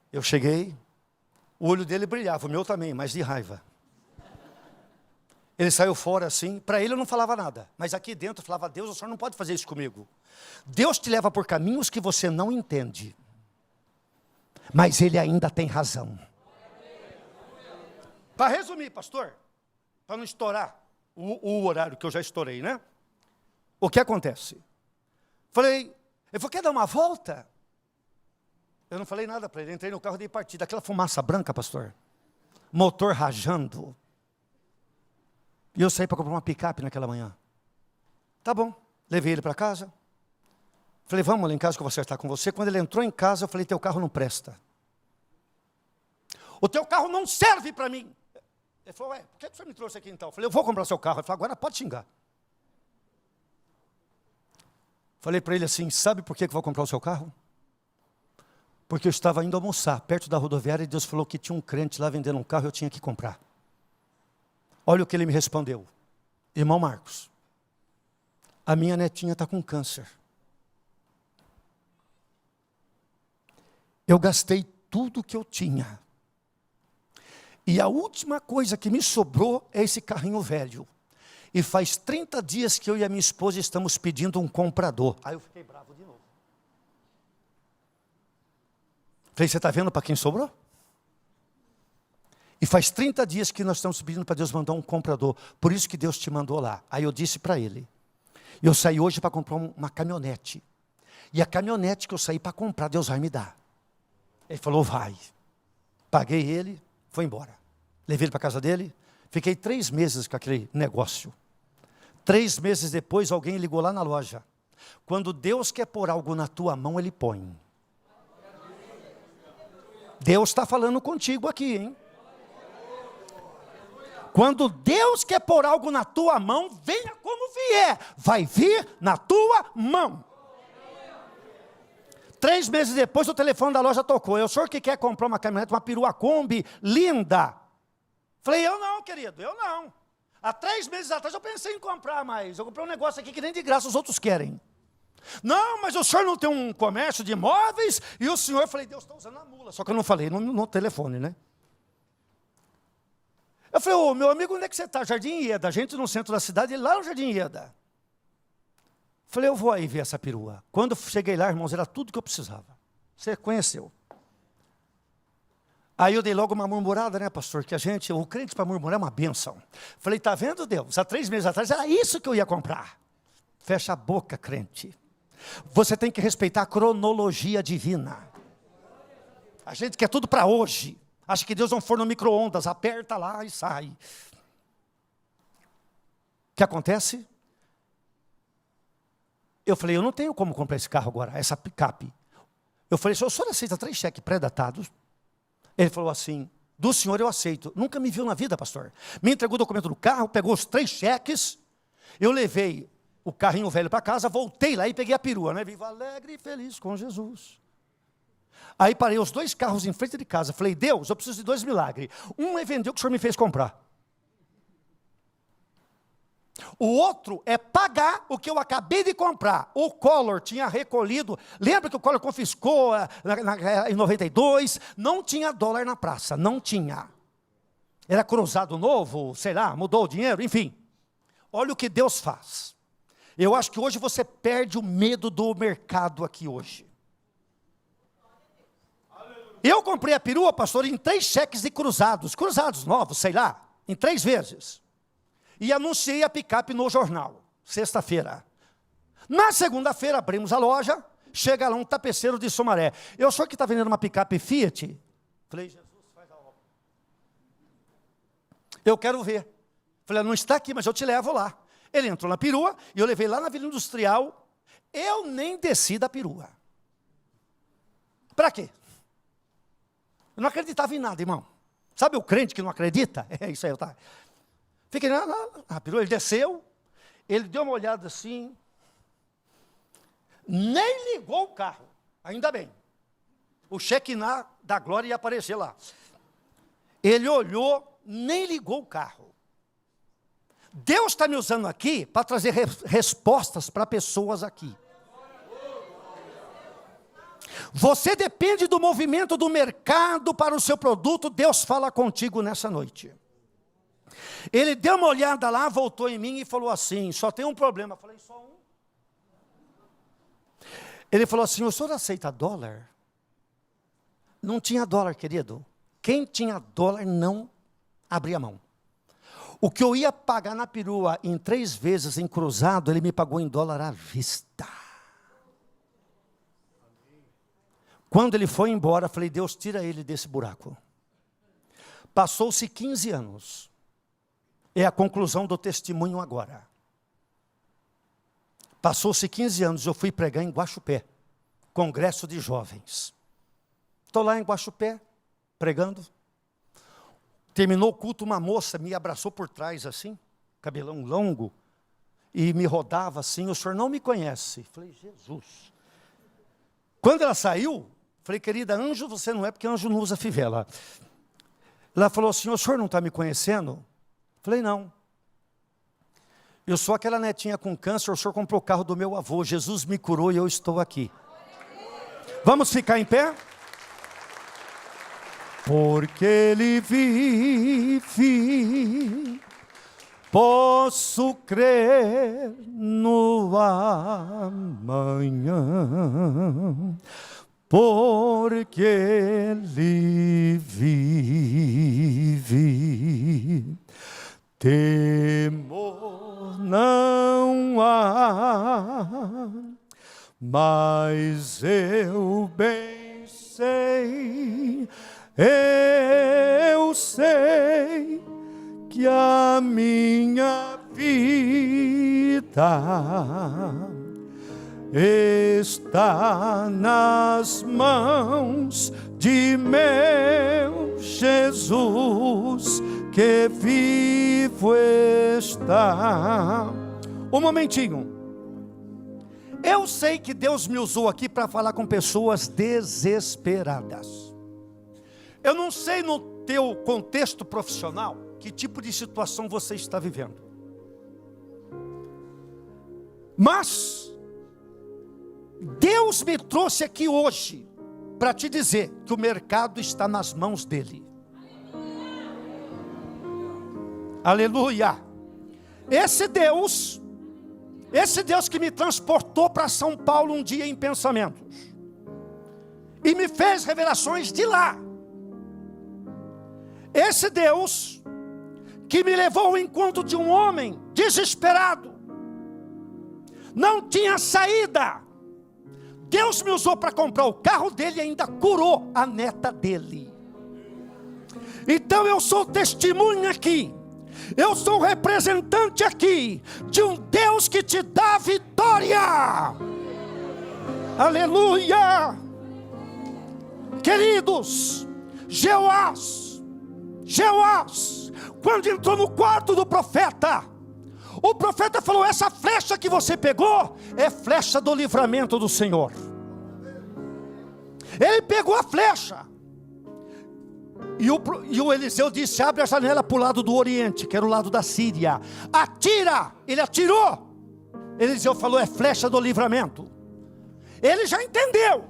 Eu cheguei, o olho dele brilhava, o meu também, mas de raiva. Ele saiu fora assim, para ele eu não falava nada, mas aqui dentro eu falava, Deus, o senhor não pode fazer isso comigo. Deus te leva por caminhos que você não entende, mas ele ainda tem razão. Para resumir, pastor, para não estourar o horário que eu já estourei, né? O que acontece? Falei, ele falou, quer dar uma volta? Eu não falei nada para ele, entrei no carro de partida, aquela fumaça branca, pastor, motor rajando. E eu saí para comprar uma picape naquela manhã. Tá bom, levei ele para casa. Falei, vamos lá em casa que eu vou acertar com você. Quando ele entrou em casa, eu falei, teu carro não presta. O teu carro não serve para mim. Ele falou, ué, por que você me trouxe aqui então? Eu falei, eu vou comprar seu carro. Ele falou, agora pode xingar. Falei para ele assim, sabe por que eu vou comprar o seu carro? Porque eu estava indo almoçar, perto da rodoviária, e Deus falou que tinha um crente lá vendendo um carro, e eu tinha que comprar. Olha o que ele me respondeu. Irmão Marcos, a minha netinha está com câncer. Eu gastei tudo que eu tinha. E a última coisa que me sobrou é esse carrinho velho. E faz 30 dias que eu e a minha esposa estamos pedindo um comprador. Aí eu fiquei bravo de novo. Falei, você está vendo para quem sobrou? E faz 30 dias que nós estamos pedindo para Deus mandar um comprador. Por isso que Deus te mandou lá. Aí eu disse para ele, eu saí hoje para comprar uma caminhonete. E a caminhonete que eu saí para comprar, Deus vai me dar. Ele falou, vai. Paguei ele, foi embora. Levei ele para a casa dele. Fiquei 3 meses com aquele negócio. 3 meses depois, alguém ligou lá na loja. Quando Deus quer pôr algo na tua mão, Ele põe. Deus está falando contigo aqui, hein? Quando Deus quer pôr algo na tua mão, venha como vier, vai vir na tua mão. 3 meses depois, o telefone da loja tocou. O senhor que quer comprar uma caminhonete, uma perua Kombi, linda. Falei, eu não, querido, eu não. Há 3 meses atrás eu pensei em comprar, mas eu comprei um negócio aqui que nem de graça os outros querem. Não, mas o senhor não tem um comércio de imóveis? E o senhor, eu falei, Deus está usando a mula. Só que eu não falei no telefone, né? Eu falei, ô, meu amigo, onde é que você está? Jardim Ieda. A gente no centro da cidade, ele lá no Jardim Ieda. Falei, eu vou aí ver essa perua. Quando eu cheguei lá, irmãos, era tudo que eu precisava. Você conheceu. Aí eu dei logo uma murmurada, né, pastor? Que o crente para murmurar é uma bênção. Falei, está vendo, Deus? Há 3 meses atrás era isso que eu ia comprar. Fecha a boca, crente. Você tem que respeitar a cronologia divina. A gente quer tudo para hoje. Acha que Deus é um forno micro-ondas, aperta lá e sai. O que acontece? Eu falei, eu não tenho como comprar esse carro agora, essa picape. Eu falei, o senhor aceita 3 cheques pré-datados? Ele falou assim, do senhor eu aceito. Nunca me viu na vida, pastor. Me entregou o documento do carro, pegou os 3 cheques. Eu levei o carrinho velho para casa, voltei lá e peguei a perua, né? Vivo alegre e feliz com Jesus. Aí parei os 2 carros em frente de casa. Falei, Deus, eu preciso de 2 milagres. Um é vender o que o senhor me fez comprar. O outro é pagar o que eu acabei de comprar. O Collor tinha recolhido. Lembra que o Collor confiscou em 92? Não tinha dólar na praça, não tinha. Era cruzado novo, sei lá, mudou o dinheiro, enfim. Olha o que Deus faz. Eu acho que hoje você perde o medo do mercado aqui hoje. Eu comprei a perua, pastor, em 3 cheques de cruzados novos, sei lá, em 3 vezes. E anunciei a picape no jornal, sexta-feira. Na segunda-feira, abrimos a loja, chega lá um tapeceiro de Sumaré. Eu sou que está vendendo uma picape Fiat? Falei, Jesus, faz a obra. Eu quero ver. Falei, não está aqui, mas eu te levo lá. Ele entrou na perua, e eu levei lá na Vila Industrial. Eu nem desci da perua. Para quê? Eu não acreditava em nada, irmão. Sabe o crente que não acredita? É isso aí, tá? Fiquei na perua, ele desceu, ele deu uma olhada assim, nem ligou o carro, ainda bem. O Shekinah da glória ia aparecer lá. Ele olhou, nem ligou o carro. Deus está me usando aqui para trazer respostas para pessoas aqui. Você depende do movimento do mercado para o seu produto, Deus fala contigo nessa noite. Ele deu uma olhada lá, voltou em mim e falou assim, só tem um problema. Eu falei, só um? Ele falou assim, o senhor aceita dólar? Não tinha dólar, querido. Quem tinha dólar não abria mão. O que eu ia pagar na perua em 3 vezes em cruzado, ele me pagou em dólar à vista. Quando ele foi embora, falei, Deus, tira ele desse buraco. Passou-se 15 anos. É a conclusão do testemunho agora. Passou-se 15 anos, eu fui pregar em Guaxupé, congresso de jovens. Estou lá em Guaxupé, pregando. Terminou o culto, uma moça me abraçou por trás assim, cabelão longo. e me rodava assim, o senhor não me conhece. Falei, Jesus. Quando ela saiu, falei, querida, anjo você não é, porque anjo não usa fivela. Ela falou assim, o senhor não está me conhecendo? Falei, não. Eu sou aquela netinha com câncer, o senhor comprou o carro do meu avô, Jesus me curou e eu estou aqui. Vamos ficar em pé? Porque Ele vive, posso crer no amanhã, porque Ele vive. Temor não há, mas eu bem sei, eu sei que a minha vida está nas mãos de meu Jesus, que vivo está. Um momentinho. Eu sei que Deus me usou aqui para falar com pessoas desesperadas. Eu não sei no teu contexto profissional que tipo de situação você está vivendo. Mas Deus me trouxe aqui hoje para te dizer que o mercado está nas mãos dele. Aleluia. Esse Deus que me transportou para São Paulo um dia em pensamentos e me fez revelações de lá. Esse Deus que me levou ao encontro de um homem desesperado, não tinha saída. Deus me usou para comprar o carro dele e ainda curou a neta dele. Então eu sou testemunha aqui. Eu sou representante aqui de um Deus que te dá vitória. Aleluia. Queridos, Jeoás, quando entrou no quarto do profeta, o profeta falou, essa flecha que você pegou é flecha do livramento do Senhor. Ele pegou a flecha. E o Eliseu disse, abre a janela para o lado do Oriente, que era o lado da Síria. Atira, ele atirou. Eliseu falou, é flecha do livramento. Ele já entendeu.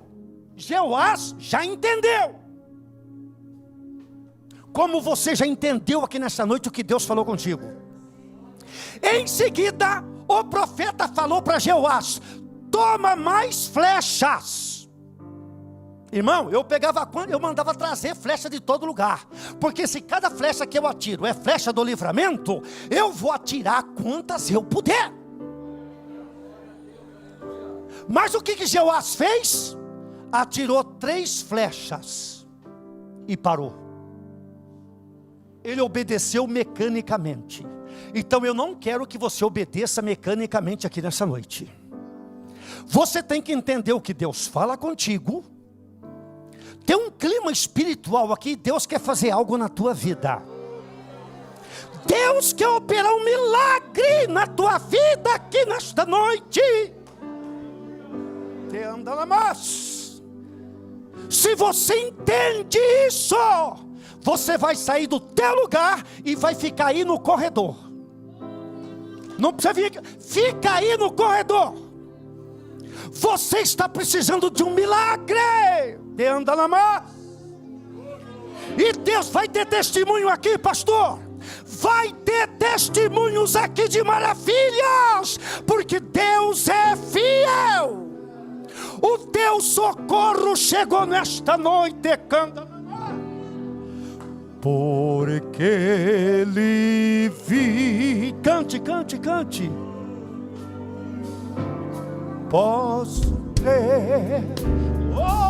Jeoás já entendeu. Como você já entendeu aqui nessa noite o que Deus falou contigo. Em seguida, o profeta falou para Jeoás, toma mais flechas. Irmão, eu mandava trazer flecha de todo lugar, porque se cada flecha que eu atiro é flecha do livramento, eu vou atirar quantas eu puder. Mas o que Jeoás fez? Atirou 3 flechas e parou. Ele obedeceu mecanicamente. Então eu não quero que você obedeça mecanicamente aqui nessa noite. Você tem que entender o que Deus fala contigo. Tem um clima espiritual aqui, Deus quer fazer algo na tua vida. Deus quer operar um milagre na tua vida aqui nesta noite. Te anda na mais. Se você entende isso, você vai sair do teu lugar e vai ficar aí no corredor. Não precisa vir aqui, fica aí no corredor. Você está precisando de um milagre. Te anda na mão. E Deus vai ter testemunho aqui, pastor. Vai ter testemunhos aqui de maravilhas, porque Deus é fiel. O teu socorro chegou nesta noite. Canta na mão. Porque Ele vive. Cante, cante, cante. Posso crer. Oh!